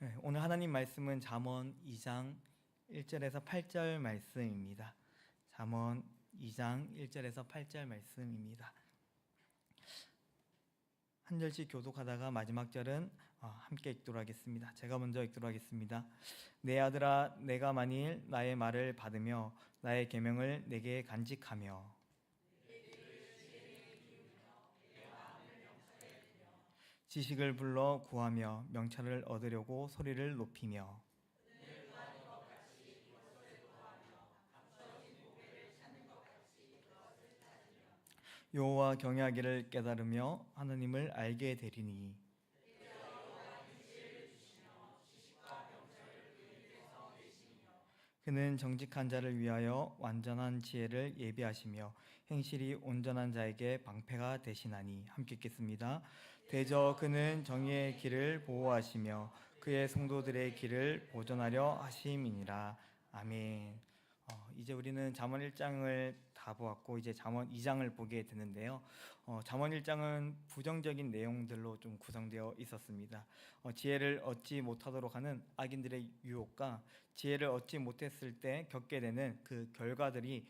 네, 오늘 하나님 말씀은 잠언 2장 1절에서 8절 말씀입니다. 잠언 2장 1절에서 8절 말씀입니다. 한 절씩 교독하다가 마지막 절은 함께 읽도록 하겠습니다. 제가 먼저 읽도록 하겠습니다. 내 아들아, 내가 만일 나의 말을 받으며 나의 계명을 내게 간직하며 지식을 불러 구하며 명철을 얻으려고 소리를 높이며 여호와 경외하기를 깨달으며 하나님을 알게 되리니 그는 정직한 자를 위하여 완전한 지혜를 예비하시며 행실이 온전한 자에게 방패가 되시나니. 함께 읽겠습니다. 대저 그는 정의의 길을 보호하시며 그의 성도들의 길을 보존하려 하심이니라. 아멘. 이제 우리는 잠언 1장을 다 보았고 이제 잠언 2장을 보게 되는데요. 잠언 1장은 부정적인 내용들로 좀 구성되어 있었습니다. 지혜를 얻지 못하도록 하는 악인들의 유혹과 지혜를 얻지 못했을 때 겪게 되는 그 결과들이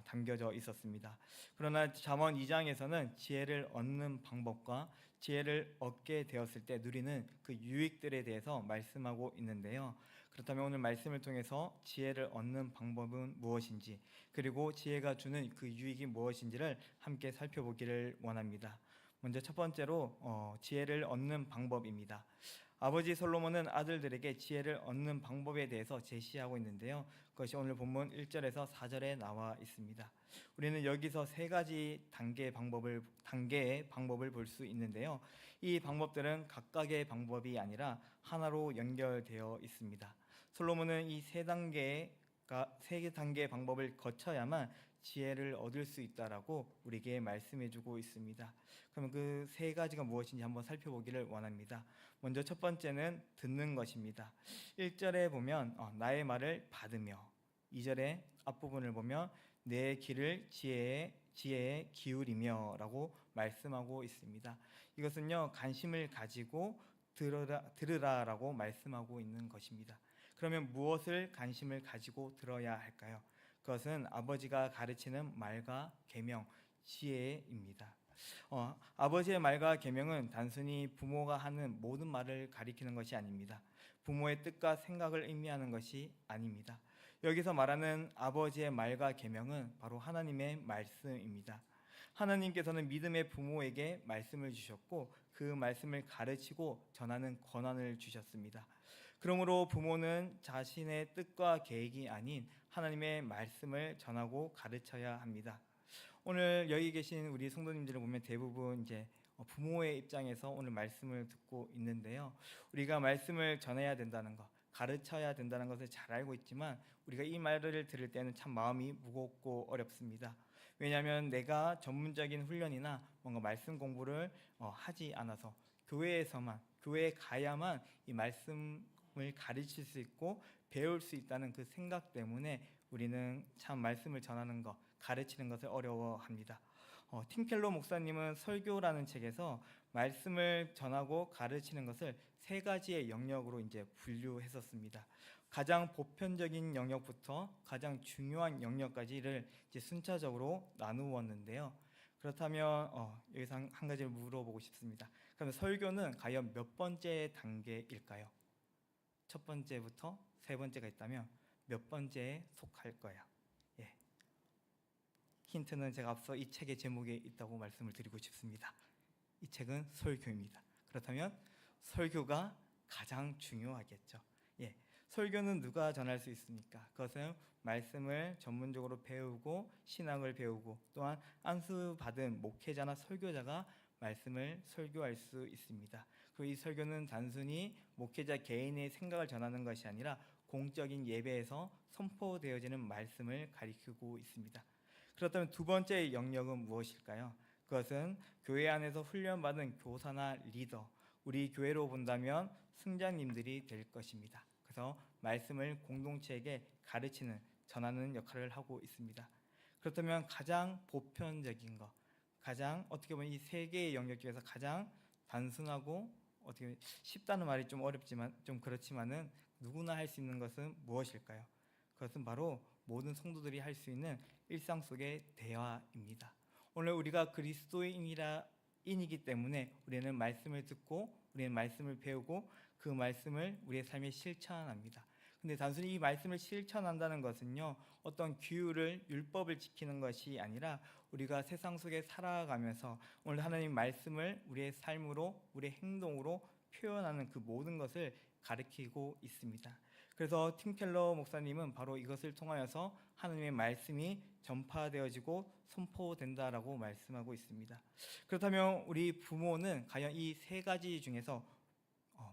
담겨져 있었습니다. 그러나 잠언 2장에서는 지혜를 얻는 방법과 지혜를 얻게 되었을 때 누리는 그 유익들에 대해서 말씀하고 있는데요. 그렇다면 오늘 말씀을 통해서 지혜를 얻는 방법은 무엇인지, 그리고 지혜가 주는 그 유익이 무엇인지를 함께 살펴보기를 원합니다. 먼저 첫 번째로 지혜를 얻는 방법입니다. 아버지 솔로몬은 아들들에게 지혜를 얻는 방법에 대해서 제시하고 있는데요. 그것이 오늘 본문 1절에서 4절에 나와 있습니다. 우리는 여기서 세 가지 단계의 방법을 볼 수 있는데요. 이 방법들은 각각의 방법이 아니라 하나로 연결되어 있습니다. 솔로몬은 이 세 단계의 방법을 거쳐야만 지혜를 얻을 수 있다라고 우리에게 말씀해주고 있습니다. 그럼 그 세 가지가 무엇인지 한번 살펴보기를 원합니다. 먼저 첫 번째는 듣는 것입니다. 1절에 보면 나의 말을 받으며, 2절의 앞부분을 보면 내 귀를 지혜에 기울이며 라고 말씀하고 있습니다. 이것은요, 관심을 가지고 들으라라고 말씀하고 있는 것입니다. 그러면 무엇을 관심을 가지고 들어야 할까요? 그것은 아버지가 가르치는 말과 계명, 지혜입니다. 아버지의 말과 계명은 단순히 부모가 하는 모든 말을 가리키는 것이 아닙니다. 부모의 뜻과 생각을 의미하는 것이 아닙니다. 여기서 말하는 아버지의 말과 계명은 바로 하나님의 말씀입니다. 하나님께서는 믿음의 부모에게 말씀을 주셨고 그 말씀을 가르치고 전하는 권한을 주셨습니다. 그러므로 부모는 자신의 뜻과 계획이 아닌 하나님의 말씀을 전하고 가르쳐야 합니다. 오늘 여기 계신 우리 성도님들을 보면 대부분 이제 부모의 입장에서 오늘 말씀을 듣고 있는데요. 우리가 말씀을 전해야 된다는 것, 가르쳐야 된다는 것을 잘 알고 있지만 우리가 이 말을 들을 때는 참 마음이 무겁고 어렵습니다. 왜냐하면 내가 전문적인 훈련이나 뭔가 말씀 공부를 하지 않아서 교회에 가야만 이 말씀을 가르칠 수 있고 배울 수 있다는 그 생각 때문에 우리는 참 말씀을 전하는 것, 가르치는 것을 어려워합니다. 팀 켈러 목사님은 설교라는 책에서 말씀을 전하고 가르치는 것을 세 가지의 영역으로 이제 분류했었습니다. 가장 보편적인 영역부터 가장 중요한 영역까지를 이제 순차적으로 나누었는데요. 그렇다면 여기서 한 가지를 물어보고 싶습니다. 그럼 설교는 과연 몇 번째 단계일까요? 첫 번째부터 세 번째가 있다면 몇 번째에 속할 거예요? 예. 힌트는 제가 앞서 이 책의 제목에 있다고 말씀을 드리고 싶습니다. 이 책은 설교입니다. 그렇다면 설교가 가장 중요하겠죠. 예. 설교는 누가 전할 수 있습니까? 그것은 말씀을 전문적으로 배우고 신학을 배우고 또한 안수받은 목회자나 설교자가 말씀을 설교할 수 있습니다. 그리고 이 설교는 단순히 목회자 개인의 생각을 전하는 것이 아니라 공적인 예배에서 선포되어지는 말씀을 가리키고 있습니다. 그렇다면 두 번째 영역은 무엇일까요? 그것은 교회 안에서 훈련받은 교사나 리더, 우리 교회로 본다면 승자님들이 될 것입니다. 그래서 말씀을 공동체에게 가르치는, 전하는 역할을 하고 있습니다. 그렇다면 가장 보편적인 것, 가장 어떻게 보면 이 세 개의 영역 중에서 가장 단순하고 어떻게 쉽다는 말이 좀 어렵지만 좀 그렇지만은 누구나 할 수 있는 것은 무엇일까요? 그것은 바로 모든 성도들이 할 수 있는 일상 속의 대화입니다. 오늘 우리가 그리스도인이기 때문에 우리는 말씀을 듣고 우리는 말씀을 배우고 그 말씀을 우리의 삶에 실천합니다. 근데 단순히 이 말씀을 실천한다는 것은요, 어떤 규율을 율법을 지키는 것이 아니라 우리가 세상 속에 살아가면서 오늘 하나님 말씀을 우리의 삶으로 우리의 행동으로 표현하는 그 모든 것을 가리키고 있습니다. 그래서 팀 켈러 목사님은 바로 이것을 통하여서 하나님의 말씀이 전파되어지고 선포된다라고 말씀하고 있습니다. 그렇다면 우리 부모는 과연 이 세 가지 중에서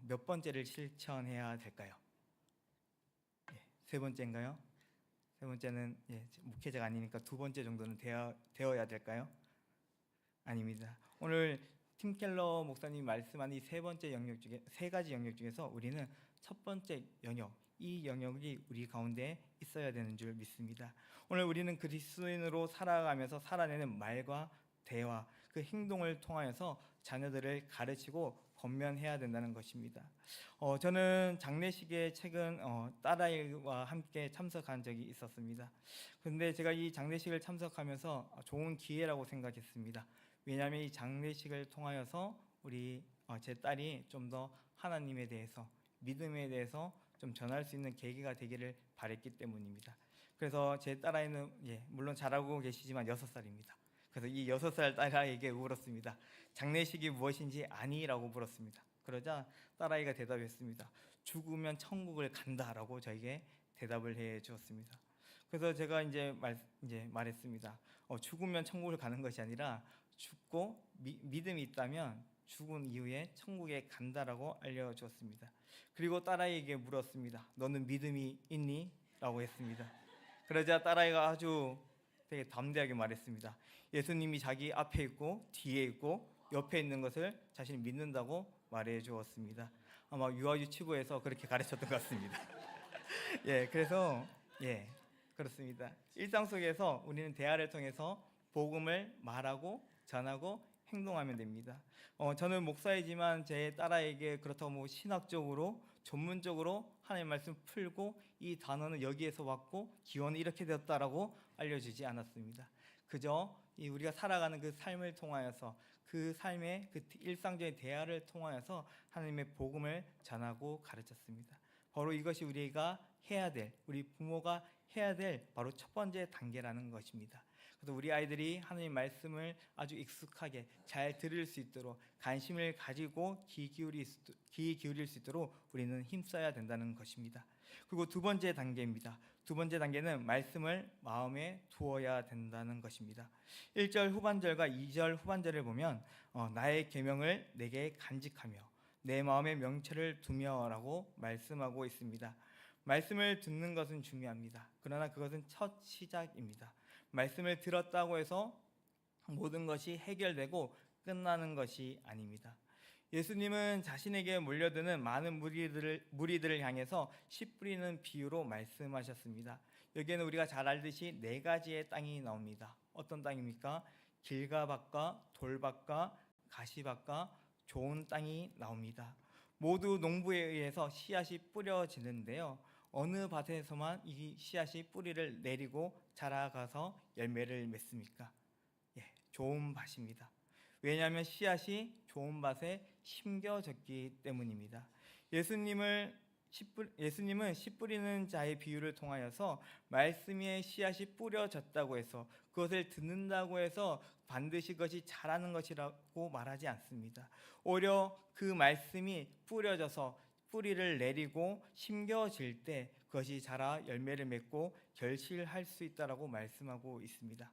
몇 번째를 실천해야 될까요? 세 번째인가요? 세 번째는 목회자가 아니니까 두 번째 정도는 되어야 될까요? 아닙니다. 오늘 팀 켈러 목사님이 말씀한 이 세 번째 영역 중에 세 가지 영역 중에서 우리는 첫 번째 영역, 이 영역이 우리 가운데 있어야 되는 줄 믿습니다. 오늘 우리는 그리스도인으로 살아가면서 살아내는 말과 대화, 그 행동을 통하여서 자녀들을 가르치고 권면해야 된다는 것입니다. 저는 장례식에 최근 딸아이와 함께 참석한 적이 있었습니다. 그런데 제가 이 장례식을 참석하면서 좋은 기회라고 생각했습니다. 왜냐하면 이 장례식을 통하여서 제 딸이 좀 더 하나님에 대해서, 믿음에 대해서 좀 전할 수 있는 계기가 되기를 바랬기 때문입니다. 그래서 제 딸아이는 물론 잘 알고 계시지만 6살입니다. 그래서 이 6살 딸아이에게 물었습니다. 장례식이 무엇인지 아니라고 물었습니다. 그러자 딸아이가 대답했습니다. 죽으면 천국을 간다라고 저에게 대답을 해 주었습니다. 그래서 제가 이제 말했습니다. 죽으면 천국을 가는 것이 아니라 죽고 믿음이 있다면 죽은 이후에 천국에 간다라고 알려주었습니다. 그리고 딸아이에게 물었습니다. 너는 믿음이 있니? 라고 했습니다. 그러자 딸아이가 아주 되게 담대하게 말했습니다. 예수님이 자기 앞에 있고 뒤에 있고 옆에 있는 것을 자신이 믿는다고 말해 주었습니다. 아마 유아유치부에서 그렇게 가르쳤던 것 같습니다. 그래서 그렇습니다. 일상 속에서 우리는 대화를 통해서 복음을 말하고 전하고 행동하면 됩니다. 저는 목사이지만 제 딸아이에게 그렇다고 신학적으로 전문적으로 하나님 말씀 풀고 이 단어는 여기에서 왔고 기원은 이렇게 되었다라고 알려주지 않았습니다. 그저 우리가 살아가는 그 삶을 통하여서 그 삶의 그 일상적인 대화를 통하여서 하나님의 복음을 전하고 가르쳤습니다. 바로 이것이 우리가 해야 될, 우리 부모가 해야 될 바로 첫 번째 단계라는 것입니다. 그래서 우리 아이들이 하나님 말씀을 아주 익숙하게 잘 들을 수 있도록 관심을 가지고 귀 기울일 수 있도록 우리는 힘써야 된다는 것입니다. 그리고 두 번째 단계입니다. 두 번째 단계는 말씀을 마음에 두어야 된다는 것입니다. 1절 후반절과 2절 후반절을 보면 나의 계명을 내게 간직하며 내 마음에 명철을 두며라고 말씀하고 있습니다. 말씀을 듣는 것은 중요합니다. 그러나 그것은 첫 시작입니다. 말씀을 들었다고 해서 모든 것이 해결되고 끝나는 것이 아닙니다. 예수님은 자신에게 몰려드는 많은 무리들을 향해서 씨 뿌리는 비유로 말씀하셨습니다. 여기에는 우리가 잘 알듯이 네 가지의 땅이 나옵니다. 어떤 땅입니까? 길가 밭과 돌밭과 가시밭과 좋은 땅이 나옵니다. 모두 농부에 의해서 씨앗이 뿌려지는데요. 어느 밭에서만 이 씨앗이 뿌리를 내리고 자라가서 열매를 맺습니까? 좋은 밭입니다. 왜냐하면 씨앗이 좋은 밭에 심겨졌기 때문입니다. 예수님은 씨 뿌리는 자의 비유를 통하여서 말씀에 씨앗이 뿌려졌다고 해서 그것을 듣는다고 해서 반드시 그것이 자라는 것이라고 말하지 않습니다. 오히려 그 말씀이 뿌려져서 뿌리를 내리고 심겨질 때 그것이 자라 열매를 맺고 결실할 수 있다라고 말씀하고 있습니다.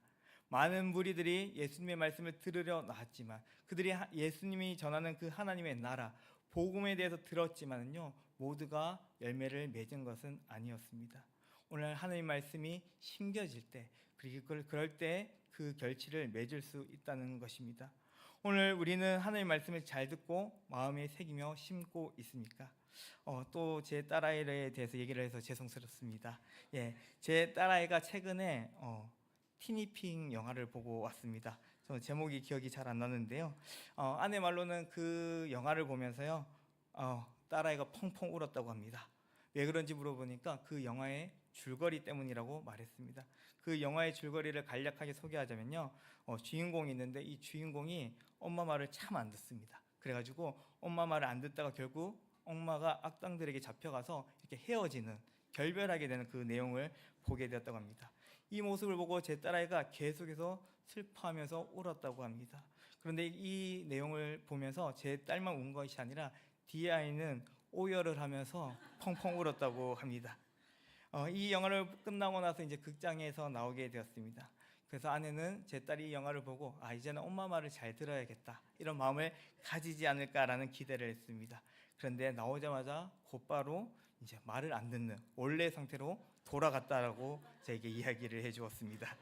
많은 무리들이 예수님의 말씀을 들으려 나왔지만 그들이 예수님이 전하는 그 하나님의 나라 복음에 대해서 들었지만요 모두가 열매를 맺은 것은 아니었습니다. 오늘 하나님 말씀이 심겨질 때 그리고 그럴 때 그 결실을 맺을 수 있다는 것입니다. 오늘 우리는 하나님 말씀을 잘 듣고 마음에 새기며 심고 있습니까? 또 제 딸아이에 대해서 얘기를 해서 죄송스럽습니다. 제 딸아이가 최근에 티니핑 영화를 보고 왔습니다. 저 제목이 기억이 잘 안 나는데요. 아내 말로는 그 영화를 보면서요, 딸아이가 펑펑 울었다고 합니다. 왜 그런지 물어보니까 그 영화의 줄거리 때문이라고 말했습니다. 그 영화의 줄거리를 간략하게 소개하자면요, 주인공이 있는데 이 주인공이 엄마 말을 참 안 듣습니다. 그래가지고 엄마 말을 안 듣다가 결국 엄마가 악당들에게 잡혀가서 이렇게 헤어지는, 결별하게 되는 그 내용을 보게 되었다고 합니다. 이 모습을 보고 제 딸아이가 계속해서 슬퍼하면서 울었다고 합니다. 그런데 이 내용을 보면서 제 딸만 운 것이 아니라 뒤에 아이는 오열을 하면서 펑펑 울었다고 합니다. 이 영화를 끝나고 나서 이제 극장에서 나오게 되었습니다. 그래서 아내는 제 딸이 이 영화를 보고 이제는 엄마 말을 잘 들어야겠다, 이런 마음을 가지지 않을까라는 기대를 했습니다. 그런데 나오자마자 곧바로 이제 말을 안 듣는 원래 상태로 돌아갔다라고 저에게 이야기를 해주었습니다.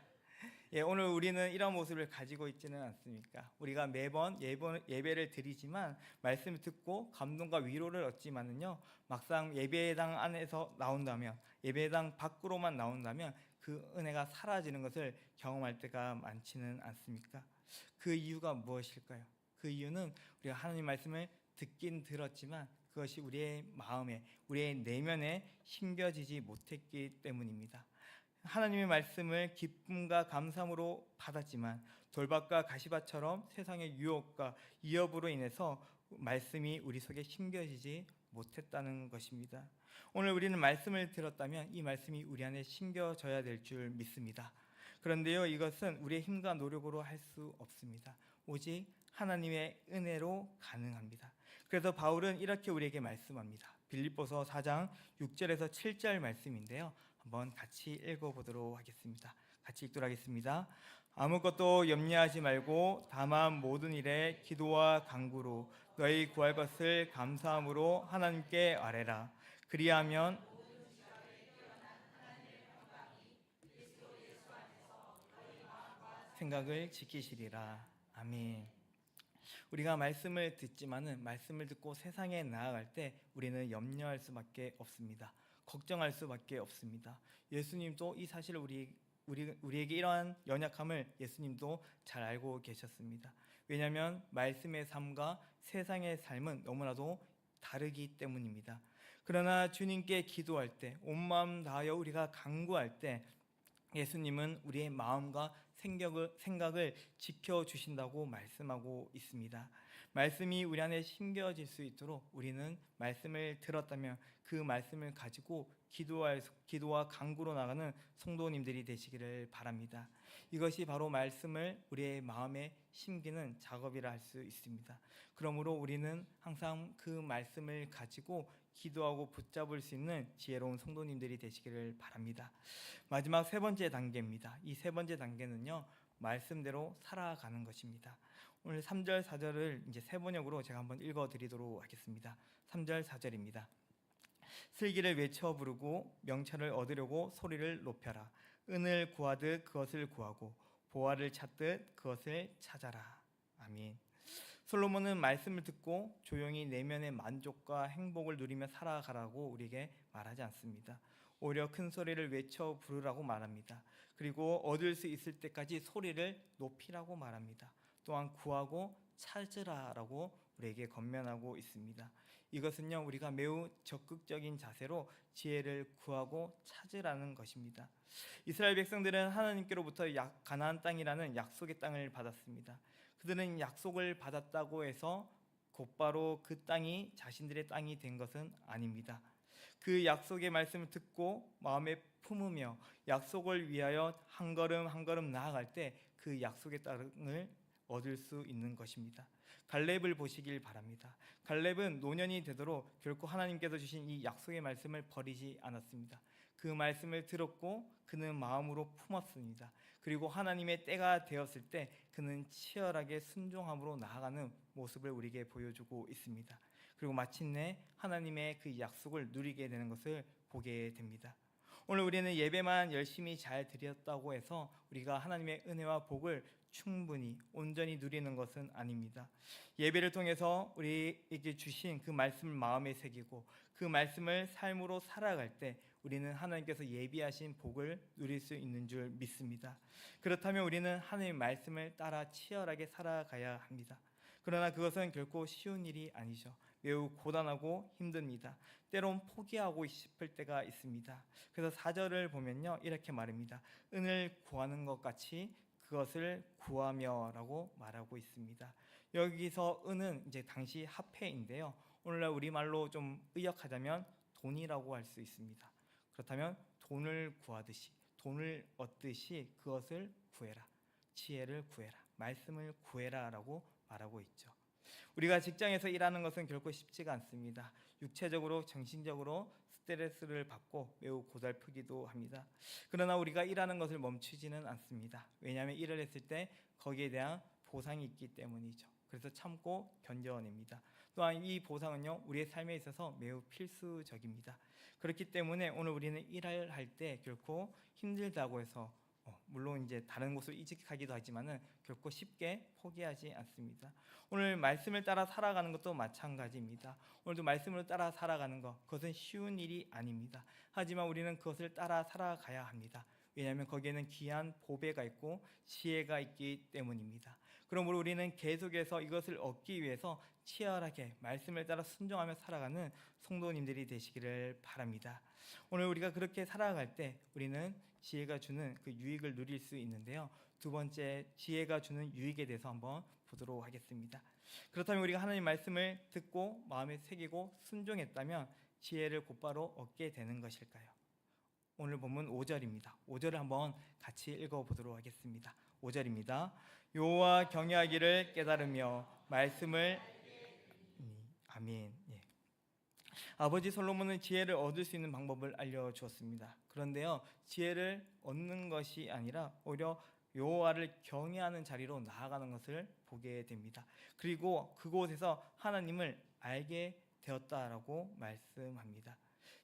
예, 오늘 우리는 이런 모습을 가지고 있지는 않습니까? 우리가 매번 예배를 드리지만 말씀을 듣고 감동과 위로를 얻지만은요, 막상 예배당 안에서 나온다면, 예배당 밖으로만 나온다면 그 은혜가 사라지는 것을 경험할 때가 많지는 않습니까? 그 이유가 무엇일까요? 그 이유는 우리가 하나님 말씀을 듣긴 들었지만 그것이 우리의 마음에, 우리의 내면에 심겨지지 못했기 때문입니다. 하나님의 말씀을 기쁨과 감사함으로 받았지만 돌박과 가시밭처럼 세상의 유혹과 위협으로 인해서 말씀이 우리 속에 심겨지지 못했다는 것입니다. 오늘 우리는 말씀을 들었다면 이 말씀이 우리 안에 심겨져야 될 줄 믿습니다. 그런데요, 이것은 우리의 힘과 노력으로 할 수 없습니다. 오직 하나님의 은혜로 가능합니다. 그래서 바울은 이렇게 우리에게 말씀합니다. 빌립보서 4장 6절에서 7절 말씀인데요, 한번 같이 읽어보도록 하겠습니다. 같이 읽도록 하겠습니다. 아무것도 염려하지 말고 다만 모든 일에 기도와 간구로 너희 구할 것을 감사함으로 하나님께 아뢰라. 그리하면 생각을 지키시리라. 아멘. 우리가 말씀을 듣지만은 말씀을 듣고 세상에 나아갈 때 우리는 염려할 수밖에 없습니다. 걱정할 수밖에 없습니다. 예수님도 이 사실을 우리에게 이러한 연약함을 예수님도 잘 알고 계셨습니다. 왜냐하면 말씀의 삶과 세상의 삶은 너무나도 다르기 때문입니다. 그러나 주님께 기도할 때, 온 마음 다하여 우리가 간구할 때 예수님은 우리의 마음과 생각을 지켜주신다고 말씀하고 있습니다. 말씀이 우리 안에 심겨질 수 있도록 우리는 말씀을 들었다면 그 말씀을 가지고 기도와 간구로 나가는 성도님들이 되시기를 바랍니다. 이것이 바로 말씀을 우리의 마음에 심기는 작업이라 할 수 있습니다. 그러므로 우리는 항상 그 말씀을 가지고 기도하고 붙잡을 수 있는 지혜로운 성도님들이 되시기를 바랍니다. 마지막 세 번째 단계입니다. 이 세 번째 단계는요, 말씀대로 살아가는 것입니다. 오늘 3절 4절을 이제 세 번역으로 제가 한번 읽어드리도록 하겠습니다. 3절 4절입니다. 슬기를 외쳐 부르고 명철을 얻으려고 소리를 높여라. 은을 구하듯 그것을 구하고 보화를 찾듯 그것을 찾아라. 아멘. 솔로몬은 말씀을 듣고 조용히 내면의 만족과 행복을 누리며 살아가라고 우리에게 말하지 않습니다. 오히려 큰 소리를 외쳐 부르라고 말합니다. 그리고 얻을 수 있을 때까지 소리를 높이라고 말합니다. 또한 구하고 찾으라라고 우리에게 권면하고 있습니다. 이것은요, 우리가 매우 적극적인 자세로 지혜를 구하고 찾으라는 것입니다. 이스라엘 백성들은 하나님께로부터 가나안 땅이라는 약속의 땅을 받았습니다. 그들은 약속을 받았다고 해서 곧바로 그 땅이 자신들의 땅이 된 것은 아닙니다. 그 약속의 말씀을 듣고 마음에 품으며 약속을 위하여 한 걸음 한 걸음 나아갈 때 그 약속의 땅을 얻을 수 있는 것입니다. 갈렙을 보시길 바랍니다. 갈렙은 노년이 되도록 결코 하나님께서 주신 이 약속의 말씀을 버리지 않았습니다. 그 말씀을 들었고 그는 마음으로 품었습니다. 그리고 하나님의 때가 되었을 때 그는 치열하게 순종함으로 나아가는 모습을 우리에게 보여주고 있습니다. 그리고 마침내 하나님의 그 약속을 누리게 되는 것을 보게 됩니다. 오늘 우리는 예배만 열심히 잘 드렸다고 해서 우리가 하나님의 은혜와 복을 충분히 온전히 누리는 것은 아닙니다. 예배를 통해서 우리에게 주신 그 말씀을 마음에 새기고 그 말씀을 삶으로 살아갈 때 우리는 하나님께서 예비하신 복을 누릴 수 있는 줄 믿습니다. 그렇다면 우리는 하나님의 말씀을 따라 치열하게 살아가야 합니다. 그러나 그것은 결코 쉬운 일이 아니죠. 매우 고단하고 힘듭니다. 때론 포기하고 싶을 때가 있습니다. 그래서 4절을 보면요, 이렇게 말합니다. 은을 구하는 것 같이 그것을 구하며라고 말하고 있습니다. 여기서 은은 이제 당시 화폐인데요, 오늘날 우리말로 좀 의역하자면 돈이라고 할 수 있습니다. 그렇다면 돈을 구하듯이, 돈을 얻듯이 그것을 구해라, 지혜를 구해라, 말씀을 구해라라고 말하고 있죠. 우리가 직장에서 일하는 것은 결코 쉽지가 않습니다. 육체적으로, 정신적으로 스트레스를 받고 매우 고달프기도 합니다. 그러나 우리가 일하는 것을 멈추지는 않습니다. 왜냐하면 일을 했을 때 거기에 대한 보상이 있기 때문이죠. 그래서 참고 견뎌냅니다. 또한 이 보상은요, 우리의 삶에 있어서 매우 필수적입니다. 그렇기 때문에 오늘 우리는 일을 할 때 결코 힘들다고 해서 물론 이제 다른 곳으로 이직하기도 하지만은 결코 쉽게 포기하지 않습니다. 오늘 말씀을 따라 살아가는 것도 마찬가지입니다. 오늘도 말씀을 따라 살아가는 것, 그것은 쉬운 일이 아닙니다. 하지만 우리는 그것을 따라 살아가야 합니다. 왜냐하면 거기에는 귀한 보배가 있고 지혜가 있기 때문입니다. 그러므로 우리는 계속해서 이것을 얻기 위해서 치열하게 말씀을 따라 순종하며 살아가는 성도님들이 되시기를 바랍니다. 오늘 우리가 그렇게 살아갈 때 우리는 지혜가 주는 그 유익을 누릴 수 있는데요, 두 번째, 지혜가 주는 유익에 대해서 한번 보도록 하겠습니다. 그렇다면 우리가 하나님 말씀을 듣고 마음에 새기고 순종했다면 지혜를 곧바로 얻게 되는 것일까요? 오늘 본문 5절입니다. 5절을 한번 같이 읽어보도록 하겠습니다. 5절입니다. 여호와 경외하기를 깨달으며 말씀을 아멘. 예. 아버지 솔로몬은 지혜를 얻을 수 있는 방법을 알려주었습니다. 그런데요, 지혜를 얻는 것이 아니라 오히려 여호와를 경외하는 자리로 나아가는 것을 보게 됩니다. 그리고 그곳에서 하나님을 알게 되었다라고 말씀합니다.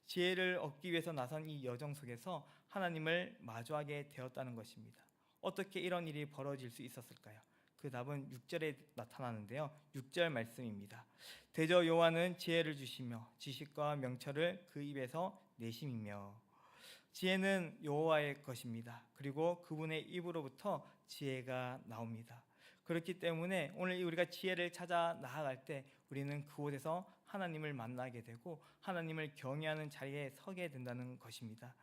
지혜를 얻기 위해서 나선 이 여정 속에서 하나님을 마주하게 되었다는 것입니다. 어떻게 이런 일이 벌어질 수 있었을까요? 그 답은 6절에 나타나는데요, 6절 말씀입니다. 대저 여호와는 지혜를 주시며 지식과 명철을 그 입에서 내심이며. 지혜는 여호와의 것입니다. 그리고 그분의 입으로부터 지혜가 나옵니다. 그렇기 때문에 오늘 우리가 지혜를 찾아 나아갈 때 우리는 그곳에서 하나님을 만나게 되고 하나님을 경외하는 자리에 서게 된다는 것입니다.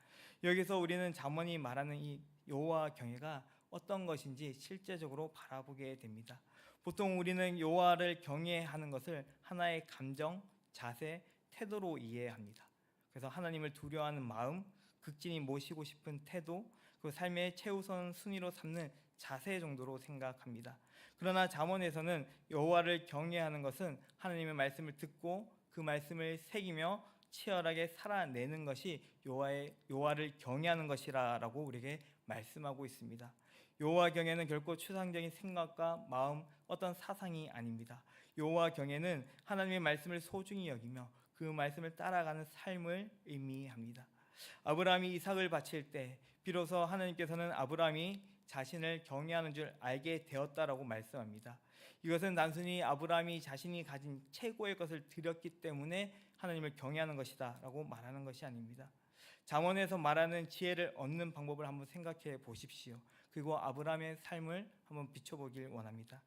여기서 우리는 잠언이 말하는 이 여호와 경외가 어떤 것인지 실제적으로 바라보게 됩니다. 보통 우리는 여호와를 경외하는 것을 하나의 감정, 자세, 태도로 이해합니다. 그래서 하나님을 두려워하는 마음, 극진히 모시고 싶은 태도, 그 삶의 최우선 순위로 삼는 자세 정도로 생각합니다. 그러나 잠언에서는 여호와를 경외하는 것은 하나님의 말씀을 듣고 그 말씀을 새기며 치열하게 살아내는 것이 여호와를 경외하는 것이라고 우리에게 말씀하고 있습니다. 여호와 경외는 결코 추상적인 생각과 마음, 어떤 사상이 아닙니다. 여호와 경외는 하나님의 말씀을 소중히 여기며 그 말씀을 따라가는 삶을 의미합니다. 아브라함이 이삭을 바칠 때 비로소 하나님께서는 아브라함이 자신을 경외하는 줄 알게 되었다라고 말씀합니다. 이것은 단순히 아브라함이 자신이 가진 최고의 것을 드렸기 때문에 하나님을 경외하는 것이다 라고 말하는 것이 아닙니다. 잠언에서 말하는 지혜를 얻는 방법을 한번 생각해 보십시오. 그리고 아브라함의 삶을 한번 비춰보길 원합니다.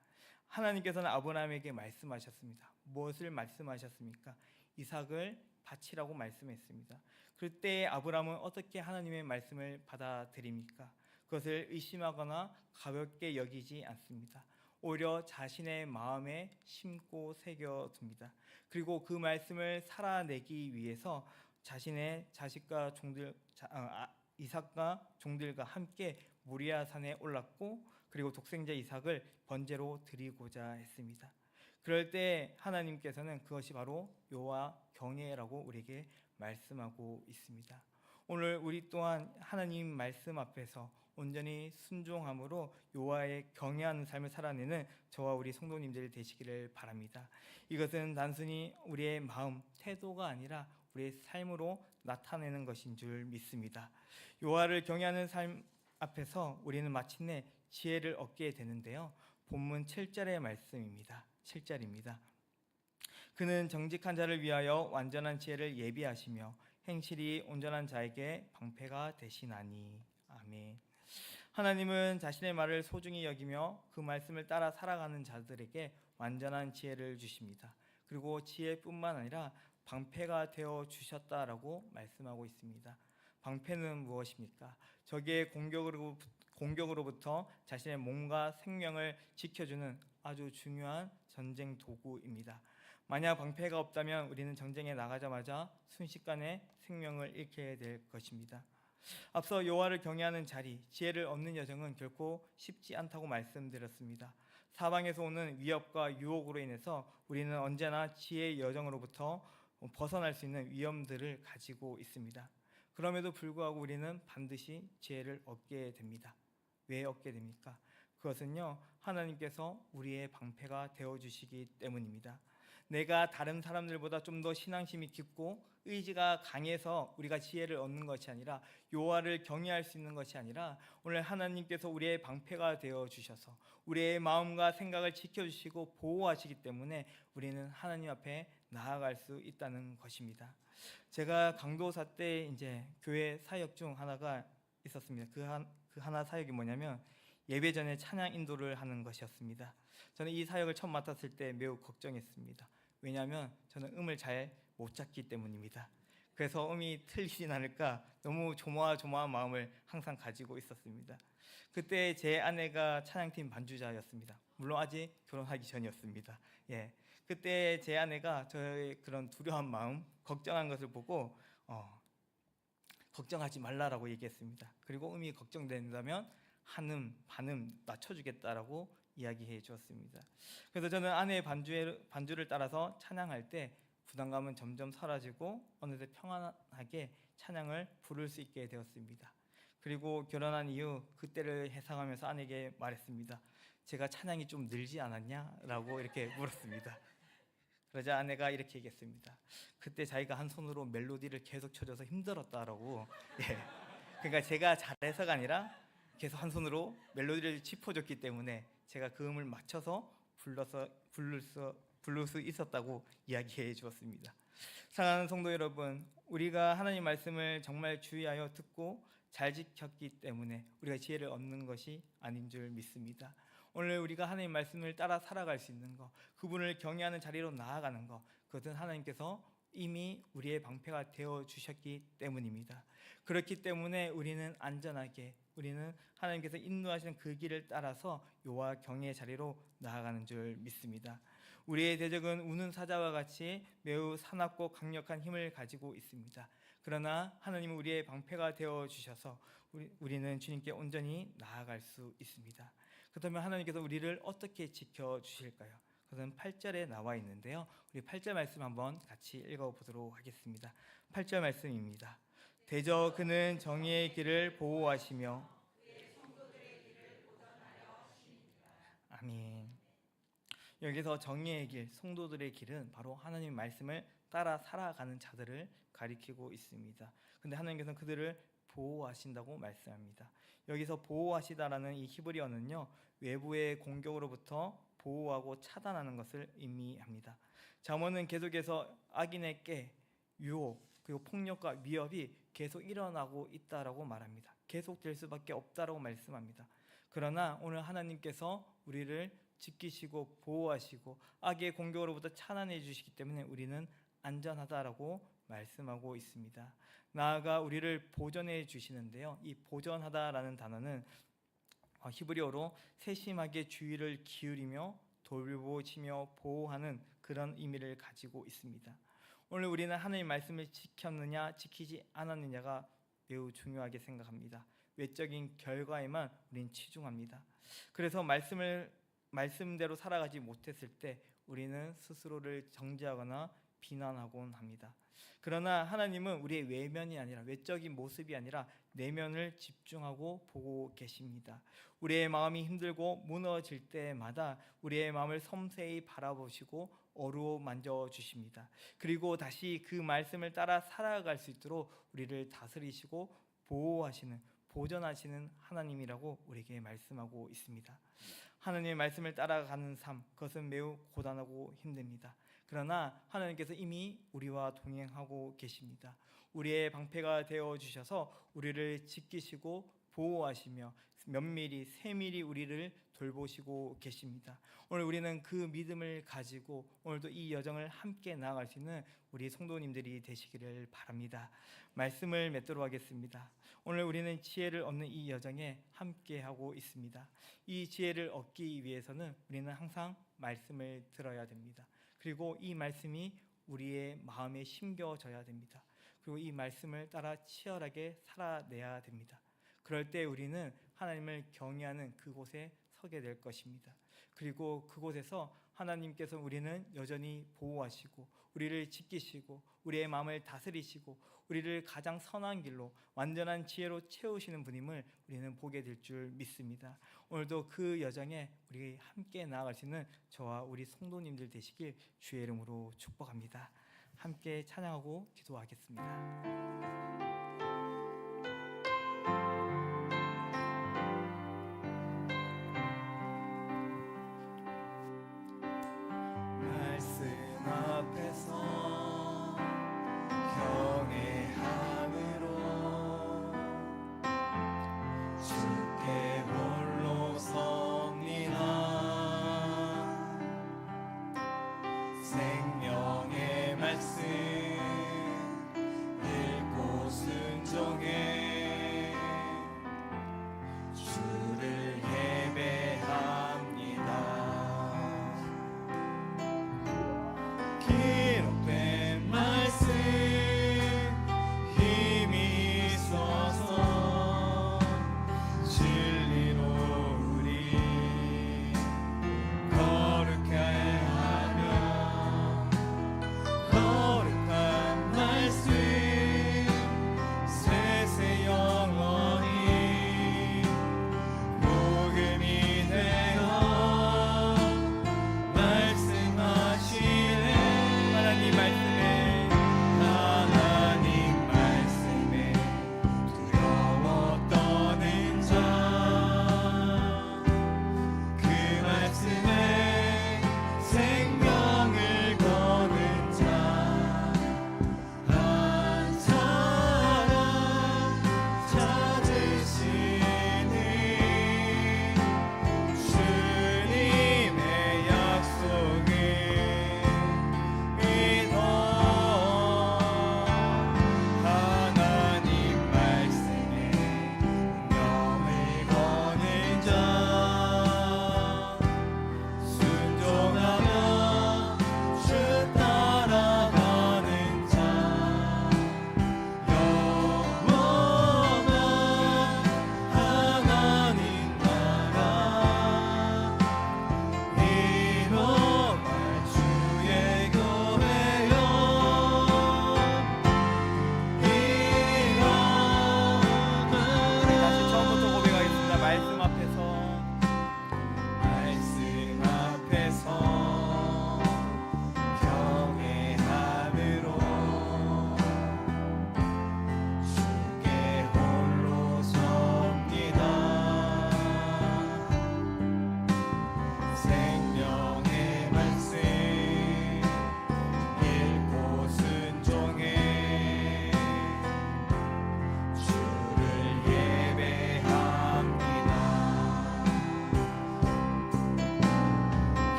하나님께서는 아브라함에게 말씀하셨습니다. 무엇을 말씀하셨습니까? 이삭을 바치라고 말씀했습니다. 그때 아브라함은 어떻게 하나님의 말씀을 받아들입니까? 그것을 의심하거나 가볍게 여기지 않습니다. 오히려 자신의 마음에 심고 새겨둡니다. 그리고 그 말씀을 살아내기 위해서 자신의 자식과 이삭과 종들과 함께 모리아 산에 올랐고 그리고 독생자 이삭을 번제로 드리고자 했습니다. 그럴 때 하나님께서는 그것이 바로 여호와 경외라고 우리에게 말씀하고 있습니다. 오늘 우리 또한 하나님 말씀 앞에서 온전히 순종함으로 여호와의 경외하는 삶을 살아내는 저와 우리 성도님들 되시기를 바랍니다. 이것은 단순히 우리의 마음, 태도가 아니라 우리의 삶으로 나타내는 것인 줄 믿습니다. 여호와를 경외하는 삶 앞에서 우리는 마침내 지혜를 얻게 되는데요. 본문 7절의 말씀입니다. 7절입니다. 그는 정직한 자를 위하여 완전한 지혜를 예비하시며 행실이 온전한 자에게 방패가 되시나니. 아멘. 하나님은 자신의 말을 소중히 여기며 그 말씀을 따라 살아가는 자들에게 완전한 지혜를 주십니다. 그리고 지혜뿐만 아니라 방패가 되어 주셨다라고 말씀하고 있습니다. 방패는 무엇입니까? 적의 공격으로부터 자신의 몸과 생명을 지켜주는 아주 중요한 전쟁 도구입니다. 만약 방패가 없다면 우리는 전쟁에 나가자마자 순식간에 생명을 잃게 될 것입니다. 앞서 여호와를 경외하는 자리, 지혜를 얻는 여정은 결코 쉽지 않다고 말씀드렸습니다. 사방에서 오는 위협과 유혹으로 인해서 우리는 언제나 지혜의 여정으로부터 벗어날 수 있는 위험들을 가지고 있습니다. 그럼에도 불구하고 우리는 반드시 지혜를 얻게 됩니다. 왜 얻게 됩니까? 그것은요, 하나님께서 우리의 방패가 되어주시기 때문입니다. 내가 다른 사람들보다 좀 더 신앙심이 깊고 의지가 강해서 우리가 지혜를 얻는 것이 아니라, 여호와를 경외할 수 있는 것이 아니라, 오늘 하나님께서 우리의 방패가 되어주셔서 우리의 마음과 생각을 지켜주시고 보호하시기 때문에 우리는 하나님 앞에 나아갈 수 있다는 것입니다. 제가 강도사 때 이제 교회 사역 중 하나가 있었습니다. 그 하나 사역이 뭐냐면 예배 전에 찬양 인도를 하는 것이었습니다. 저는 이 사역을 처음 맡았을 때 매우 걱정했습니다. 왜냐하면 저는 음을 잘 못 잡기 때문입니다. 그래서 음이 틀리진 않을까 너무 조마조마한 마음을 항상 가지고 있었습니다. 그때 제 아내가 찬양팀 반주자였습니다. 물론 아직 결혼하기 전이었습니다. 그때 제 아내가 저의 그런 두려운 마음, 걱정한 것을 보고 걱정하지 말라라고 얘기했습니다. 그리고 음이 걱정된다면 한음, 반음 낮춰주겠다라고 이야기해 주었습니다. 그래서 저는 아내의 반주를 따라서 찬양할 때 부담감은 점점 사라지고 어느새 평안하게 찬양을 부를 수 있게 되었습니다. 그리고 결혼한 이후 그때를 회상하면서 아내에게 말했습니다. 제가 찬양이 좀 늘지 않았냐라고 이렇게 물었습니다. 그러자 아내가 이렇게 얘기했습니다. 그때 자기가 한 손으로 멜로디를 계속 쳐줘서 힘들었다라고. 그러니까 제가 잘해서가 아니라 계속 한 손으로 멜로디를 짚어줬기 때문에 제가 그 음을 맞춰서 부를 수 있었다고 이야기해 주었습니다. 사랑하는 성도 여러분, 우리가 하나님 말씀을 정말 주의하여 듣고 잘 지켰기 때문에 우리가 지혜를 얻는 것이 아닌 줄 믿습니다. 오늘 우리가 하나님 말씀을 따라 살아갈 수 있는 것, 그분을 경외하는 자리로 나아가는 것, 그것은 하나님께서 이미 우리의 방패가 되어 주셨기 때문입니다. 그렇기 때문에 우리는 안전하게, 우리는 하나님께서 인도하시는 그 길을 따라서 여호와 경외의 자리로 나아가는 줄 믿습니다. 우리의 대적은 우는 사자와 같이 매우 사납고 강력한 힘을 가지고 있습니다. 그러나 하나님은 우리의 방패가 되어 주셔서 우리는 주님께 온전히 나아갈 수 있습니다. 그렇다면 하나님께서 우리를 어떻게 지켜 주실까요? 그것은 8절에 나와 있는데요. 우리 8절 말씀 한번 같이 읽어보도록 하겠습니다. 8절 말씀입니다. 대저 그는 정의의 길을 보호하시며. 아멘. 여기서 정의의 길, 성도들의 길은 바로 하나님 말씀을 따라 살아가는 자들을 가리키고 있습니다. 근데 하나님께서는 그들을 보호하신다고 말씀합니다. 여기서 보호하시다라는 이 히브리어는요, 외부의 공격으로부터 보호하고 차단하는 것을 의미합니다. 잠언은 계속해서 악인의 깨, 유혹, 그리고 폭력과 위협이 계속 일어나고 있다라고 말합니다. 계속될 수밖에 없다라고 말씀합니다. 그러나 오늘 하나님께서 우리를 지키시고 보호하시고 악의 공격으로부터 차단해 주시기 때문에 우리는 안전하다라고 말씀하고 있습니다. 나아가 우리를 보전해 주시는데요. 이 보전하다라는 단어는 히브리어로 세심하게 주의를 기울이며 돌보시며 보호하는 그런 의미를 가지고 있습니다. 오늘 우리는 하나님의 말씀을 지켰느냐 지키지 않았느냐가 매우 중요하게 생각합니다. 외적인 결과에만 우리는 치중합니다. 그래서 말씀대로 살아가지 못했을 때 우리는 스스로를 정죄하거나 비난하곤 합니다. 그러나 하나님은 우리의 외면이 아니라, 외적인 모습이 아니라 내면을 집중하고 보고 계십니다. 우리의 마음이 힘들고 무너질 때마다 우리의 마음을 섬세히 바라보시고 어루만져 주십니다. 그리고 다시 그 말씀을 따라 살아갈 수 있도록 우리를 다스리시고 보호하시는, 보전하시는 하나님이라고 우리에게 말씀하고 있습니다. 하나님의 말씀을 따라가는 삶, 그것은 매우 고단하고 힘듭니다. 그러나 하나님께서 이미 우리와 동행하고 계십니다. 우리의 방패가 되어 주셔서 우리를 지키시고 보호하시며 면밀히 세밀히 우리를 돌보시고 계십니다. 오늘 우리는 그 믿음을 가지고 오늘도 이 여정을 함께 나아갈 수 있는 우리 성도님들이 되시기를 바랍니다. 말씀을 맺도록 하겠습니다. 오늘 우리는 지혜를 얻는 이 여정에 함께 하고 있습니다. 이 지혜를 얻기 위해서는 우리는 항상 말씀을 들어야 됩니다. 그리고 이 말씀이 우리의 마음에 심겨져야 됩니다. 그리고 이 말씀을 따라 치열하게 살아내야 됩니다. 그럴 때 우리는 하나님을 경외하는 그곳에 서게 될 것입니다. 그리고 그곳에서 하나님께서 우리는 여전히 보호하시고 우리를 지키시고 우리의 마음을 다스리시고 우리를 가장 선한 길로 완전한 지혜로 채우시는 분임을 우리는 보게 될 줄 믿습니다. 오늘도 그 여정에 우리 함께 나아갈 수 있는 저와 우리 성도님들 되시길 주의 이름으로 축복합니다. 함께 찬양하고 기도하겠습니다. 앞에서 경외함으로 주께 홀로 섭니다. 생명의 말씀 읽고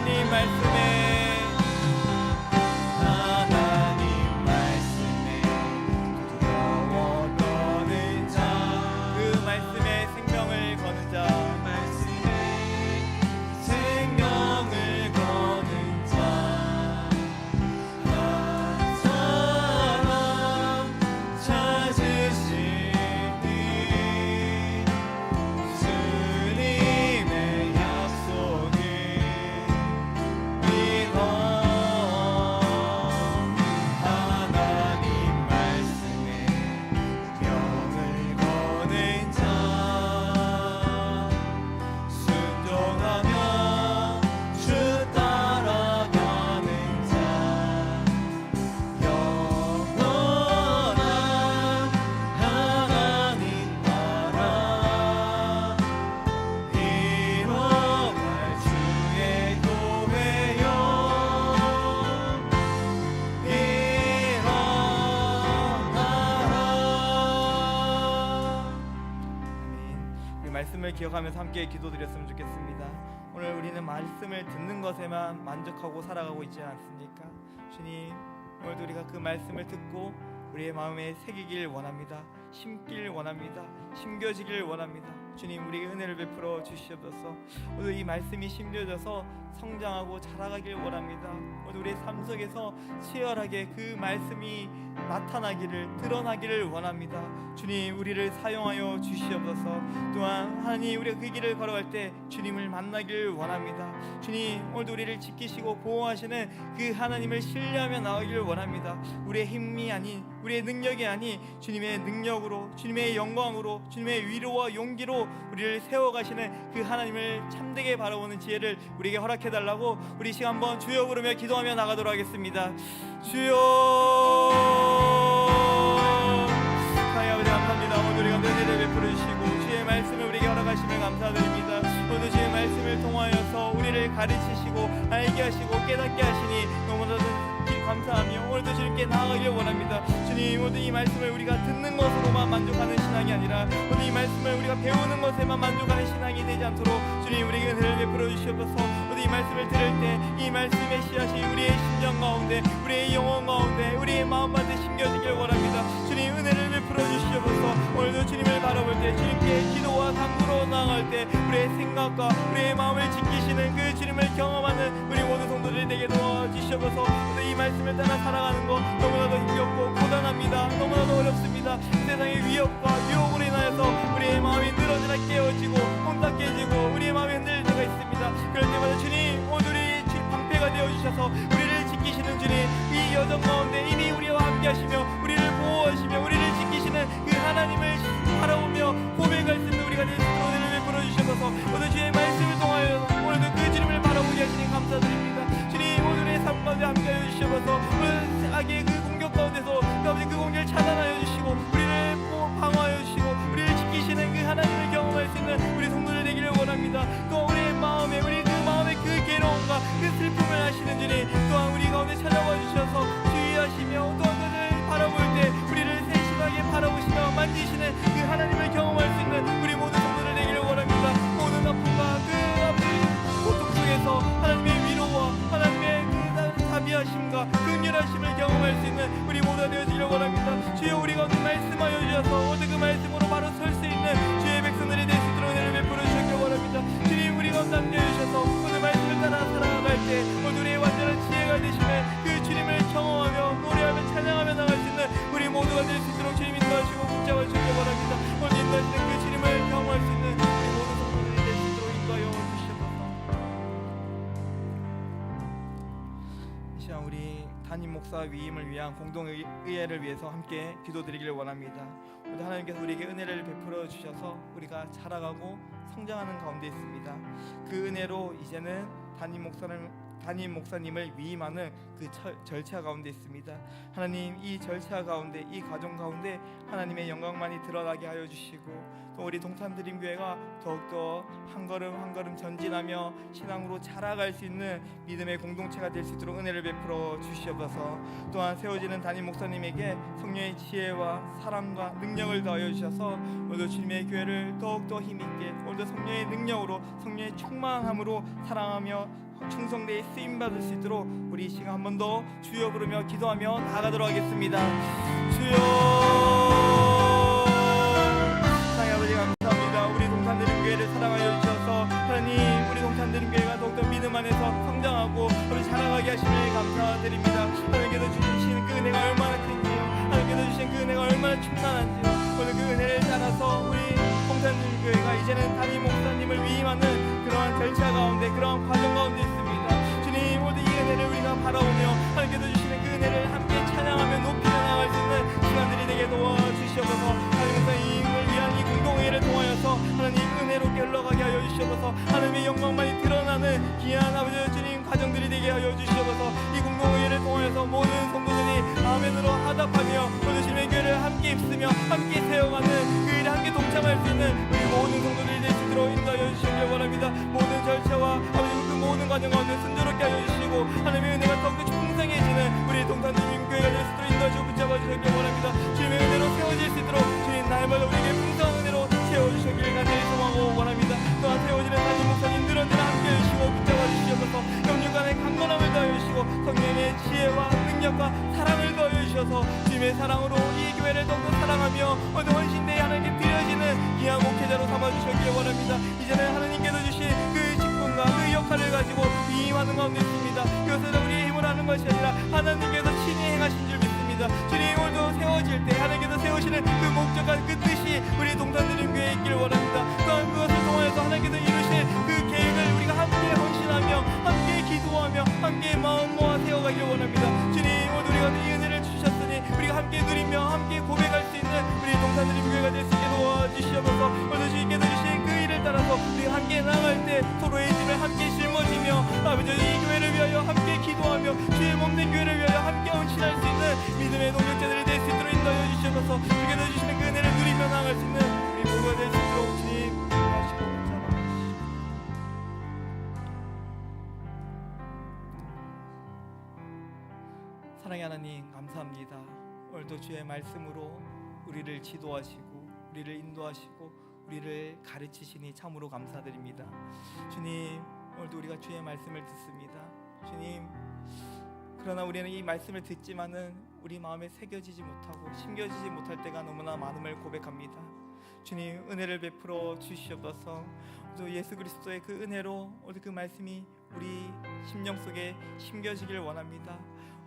하나님 말씀에 두려워 떠는 자, 그 말씀에 생명을 거는 자, 그 말씀에 생명을 거는 자, 한 사람 찾으시니 주님의 약속을 믿어 하나님 말씀에 명을 거는 자, 순종하며 주 따라가는 자, 영원한 하나님 나라 이뤄갈 주의 교회여 일어나라. 아멘. 이 말씀을 기억하면서 함께 기도드렸으면 좋겠습니다. 오늘 우리는 말씀을 듣는 것에만 만족하고 살아가고 있지 않습니까? 주님, 오늘도 우리가 그 말씀을 듣고 우리의 마음에 새기길 원합니다. 심길 원합니다. 심겨지길 원합니다. 주님, 우리에게 은혜를 베풀어 주시옵소서. 오늘 이 말씀이 심겨져서 성장하고 자라가길 원합니다. 오늘 우리의 삶 속에서 치열하게 그 말씀이 나타나기를, 드러나기를 원합니다. 주님, 우리를 사용하여 주시옵소서. 또한 하나님, 우리가 그 길을 걸어갈 때 주님을 만나길 원합니다. 주님, 오늘도 우리를 지키시고 보호하시는 그 하나님을 신뢰하며 나가기를 원합니다. 우리의 힘이 아닌, 우리의 능력이 아닌 주님의 능력으로, 주님의 영광으로, 주님의 위로와 용기로 우리를 세워가시는 그 하나님을 참되게 바라보는 지혜를 우리에게 허락해달라고 우리 시간 한번 주여 부르며 기도하며 나가도록 하겠습니다. 주여, 하나님 아버지 감사합니다. 오늘 우리가 은혜를 베풀어 주시고 주의 말씀을 우리에게 허락하심을 감사드립니다. 오늘 주의 말씀을 통하여서 우리를 가르치시고 알게 하시고 깨닫게 하시니 너무나도 감사하며 오늘도 주님께 나아가길 원합니다. 주님, 오늘 이 말씀을 우리가 듣는 것으로만 만족하는 신앙이 아니라 오늘 이 말씀을 우리가 배우는 것에만 만족하는 신앙이 되지 않도록 주님, 우리에게 은혜를 베풀어 주시옵소서. 오늘 이 말씀을 들을 때 이 말씀의 씨앗이 우리의 심령 가운데, 우리의 영혼 가운데, 우리의 마음만에 심겨지길 원합니다. 주님, 은혜를 베풀어 주시옵소서. 오늘도 주님을 바라볼 때, 주님께 기도와 간구로 나아갈 때 우리의 생각과 우리의 마음을 지키시는 그 주님을 경험하는 우리 모든 성도들이 되게 도와주시옵소서. 오늘 이 말씀을 따라 살아가는 것 너무나도 힘겹고 고단합니다. 너무나도 어렵습니다. 세상의 위협과 유혹으로 인하여서 우리의 마음이 늘어지나 깨어지고 혼탁 깨지고 우리의 마음이 흔들릴 때가 있습니다. 그럴 때마다 주님, 오늘이 방패가 되어주셔서 우리를 지키시는 주님, 이 여정 가운데 이미 우리와 함께 하시며 우리를 보호하시며 우리를 지키시는 그 하나님을 바라보며 고백할 수 있는 우리가 될 수 있도록 은혜를 베풀어 주셔서 오늘 주의 말씀을 통하여 오늘도 그 주님을 바라보게 하시니 감사드립니다. 주님, 오늘의 삶 가운데 함께하여 주시옵소서. 오늘 악의 그 공격 가운데서 아버지 그 공격을 차단하여 주시고 우리를 방어하여 주시고 우리를 지키시는 그 하나님을 경험할 수 있는 우리 성도들 되기를 원합니다. 또 우리의 마음에, 우리 그 마음의 그 괴로움과 그 슬픔을 아시는 주님, 또한 우리 가운데 찾아와 주셔서 주의하시며 또 오늘을 바라볼 때 우리를 세심하게 바라보시며 만지시는 그 하나님을 경험할 수 있는 우리 모든 성도들 되기를 원합니다. 모든 아픔과 그 아버지 고통 속에서 하나님의 위로와 하나님의 그 자비하심과 긍휼하심을 경험할 수 있는 우리 모두가 되어지기를 원합니다. 주여, 우리 가운데 말씀하여 주셔서 오늘 그 말씀으로 바로 설 수 있는 주의 백성들이 될 수 있도록 은혜를 베풀어 주시길 원합니다. 주님, 우리 가운데 함께해주셔서 오늘 말씀을 따라 살아갈 때 오늘 우리의 완전한 지혜가 되시는 그 주님을 경험하며 노래하며 찬양하며 나갈 수 있는 우리 모두가 될 수 있도록 주님 인도하시고 붙잡아 주시길 원합니다. 오늘 인도하시는 그 주님을 경험할 수 있는 우리 모든 성도들이 될 수 있도록 인도하여 주시옵소서. 이 시간 우리 담임 목사 위임을 위한 공동의회를 위해서 함께 기도드리기를 원합니다. 오늘 하나님께서 우리에게 은혜를 베풀어 주셔서 우리가 자라가고 성장하는 가운데 있습니다. 그 은혜로 이제는 담임 목사님을 위임하는 그 절차 가운데 있습니다. 하나님, 이 절차 가운데, 이 과정 가운데 하나님의 영광만이 드러나게 하여 주시고 또 우리 동탄드림교회가 더욱더 한 걸음 한 걸음 전진하며 신앙으로 자라갈 수 있는 믿음의 공동체가 될 수 있도록 은혜를 베풀어 주시옵소서. 또한 세워지는 담임 목사님에게 성령의 지혜와 사랑과 능력을 더하여 주셔서 오늘도 주님의 교회를 더욱더 힘있게 오늘도 성령의 능력으로, 성령의 충만함으로 사랑하며 충성되이 쓰임 받을 수 있도록 우리 이 시간 한 번 더 주여 부르며 기도하며 나아가도록 하겠습니다. 주여. 사랑의 아버지 감사합니다. 우리 동산드림교회를 사랑하여 주셔서 하나님, 우리 동산드림교회가 더욱더 믿음 안에서 성장하고 우리 자라가게 하시니 감사드립니다. 하나님께서 주신 그 은혜가 얼마나 큰지요, 하나님께서 주신 그 은혜가 얼마나 충만한지요, 오늘 그 은혜를 따라서 우리 동산드림교회가 이제는 담임 목사님을 위임하는 그러한 절차 가운데, 그러한 과정 가운데 있습니다. 주님, 모두 이 은혜를 우리가 바라오며 하나님께서 주시는 그 은혜를 함께 찬양하며 높이며 나아갈 수 있는 시간들이 되게 도와주시옵소서. 하나님께서 이 일을 위한 이 공동회의를 통하여서 하나님 은혜롭게 흘러가게 하여 주시옵소서. 하나님의 영광만이 드러나는 귀한 아버지 주님 과정들이 되게 하여 주시옵소서. 이 공동회의를 통하여서 모든 성도들이 아멘으로 하답하며 오늘 주님의 교회를 함께 입으며 함께 세워가는 그 일에 함께 동참할 수 있는 우리 모든 성도들이 될 수 있도록 인도하여 주시길 바랍니다. 모든 절차와 아버지 그 모든 과정 가운데 순조롭게 하여 주시고 하나님의 은혜가 더욱더 풍성해지는 우리 동산주님 교회가 될 수 있도록 인도하시고 붙잡아 주시길 바랍니다. 주님의 은혜로 세워질 수 있도록 주님 날마다 우리에게 풍성한 은혜로 세워주시길 간절히 소망하고 원합니다. 또한 세워지는 담임 목사님 늘어지나 함께 해주시고 붙잡아 주시옵소서. 영육간의 강건함을 더하여 주시고 성령의 지혜와 능력과 사랑을 더하여 주셔서 주님의 사랑으로 이 교회를 더욱더 사랑하며 어느 헌신대에 하나님께 드려지는 귀한 목회자로 삼아주시길 원합니다. 이제는 하나님께서 주신 그 직분과 그 역할을 가지고 위임하는 가운데 있습니다. 이것은 우리의 힘으로 하는 것이 아니라 하나님께서 친히 행하신 줄 믿습니다. 주님, 오늘도 세워질 때 하나님께서 세우시는 그 목적과 그 뜻이 우리 동산드림교회에 있기를 원합니다. 또한 그것을 통하여서 하나님께서 이루실 그 계획을 우리가 함께 헌신하며 함께 기도하며 함께 마음 모아 세워가길 원합니다. 주님, 오늘 우리가 이 은혜를 주셨으니 우리가 함께 누리며 함께 고백할 수 있는 우리 동산드림교회가 될 수 있게 도와주시옵소서. 오늘 주님께서 주신 그 일을 따라서 우리가 함께 나아갈 때 서로의 짐을 함께 짊어지며 아버지 이 교회를 위하여 함께 기도하며 주의 몸된 교회를 위하여 함께 헌신할 수 있는 믿음의 동역자들이 될 수 있도록 인도하여 주시옵소서. 주께서 주시는 그 은혜를 누리며 나아갈 수 있는 우리 모두가 될 수 있도록 주님 인도하시고 붙잡아주시옵소서. 사랑의 하나님 감사합니다. 오늘도 주의 말씀으로 우리를 지도하시고 우리를 인도하시고 우리를 가르치시니 참으로 감사드립니다. 주님, 오늘도 우리가 주의 말씀을 듣습니다. 주님, 그러나 우리는 이 말씀을 듣지만은 우리 마음에 새겨지지 못하고 심겨지지 못할 때가 너무나 많음을 고백합니다. 주님, 은혜를 베풀어 주시옵소서. 또 예수 그리스도의 그 은혜로 오늘 그 말씀이 우리 심령 속에 심겨지길 원합니다.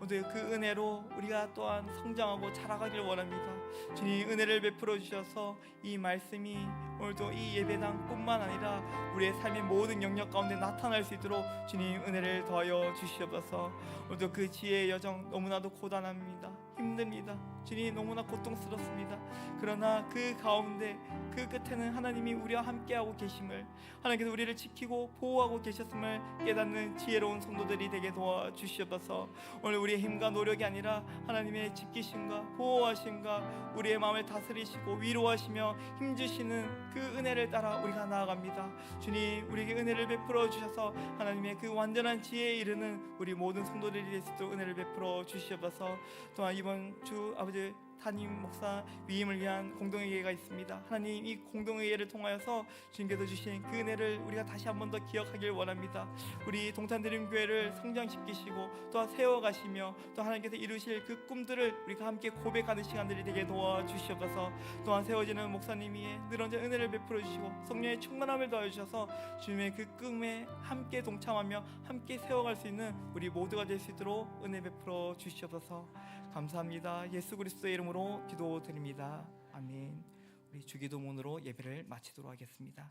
오늘 그 은혜로 우리가 또한 성장하고 자라가길 원합니다. 주님, 은혜를 베풀어 주셔서 이 말씀이 오늘도 이 예배당뿐만 아니라 우리의 삶의 모든 영역 가운데 나타날 수 있도록 주님 은혜를 더하여 주시옵소서. 오늘도 그 지혜의 여정 너무나도 고단합니다. 힘듭니다. 주님, 너무나 고통스럽습니다. 그러나 그 가운데 그 끝에는 하나님이 우리와 함께하고 계심을, 하나님께서 우리를 지키고 보호하고 계셨음을 깨닫는 지혜로운 성도들이 되게 도와주시옵소서. 오늘 우리의 힘과 노력이 아니라 하나님의 지키심과 보호하심과 우리의 마음을 다스리시고 위로하시며 힘주시는 그 은혜를 따라 우리가 나아갑니다. 주님, 우리에게 은혜를 베풀어 주셔서 하나님의 그 완전한 지혜에 이르는 우리 모든 성도들이 될 수 있도록 은혜를 베풀어 주시옵소서. 또한 이번 주 아버지 담임 목사 위임을 위한 공동회의가 있습니다. 하나님, 이 공동회의를 통하여서 주님께서 주신 그 은혜를 우리가 다시 한 번 더 기억하길 원합니다. 우리 동탄드림교회를 성장시키시고 또 세워가시며 또 하나님께서 이루실 그 꿈들을 우리가 함께 고백하는 시간들이 되게 도와주시옵소서. 또한 세워지는 목사님이 늘어진 은혜를 베풀어 주시고 성령의 충만함을 더해주셔서 주님의 그 꿈에 함께 동참하며 함께 세워갈 수 있는 우리 모두가 될 수 있도록 은혜 베풀어 주시옵소서. 감사합니다. 예수 그리스도의 이름으로 기도드립니다. 아멘. 우리 주기도문으로 예배를 마치도록 하겠습니다.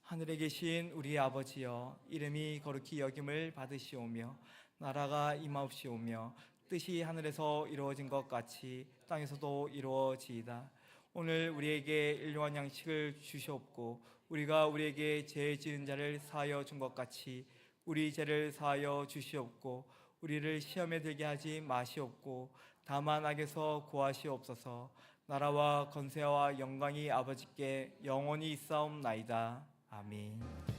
하늘에 계신 우리 아버지여, 이름이 거룩히 여김을 받으시오며 나라가 임하옵시오며 뜻이 하늘에서 이루어진 것 같이 땅에서도 이루어지이다. 오늘 우리에게 일용할 양식을 주시옵고 우리가 우리에게 죄 지은 자를 사하여 준 것 같이 우리 죄를 사하여 주시옵고 우리를 시험에 들게 하지 마시옵고 다만 악에서 구하시옵소서. 나라와 권세와 영광이 아버지께 영원히 있사옵나이다. 아멘.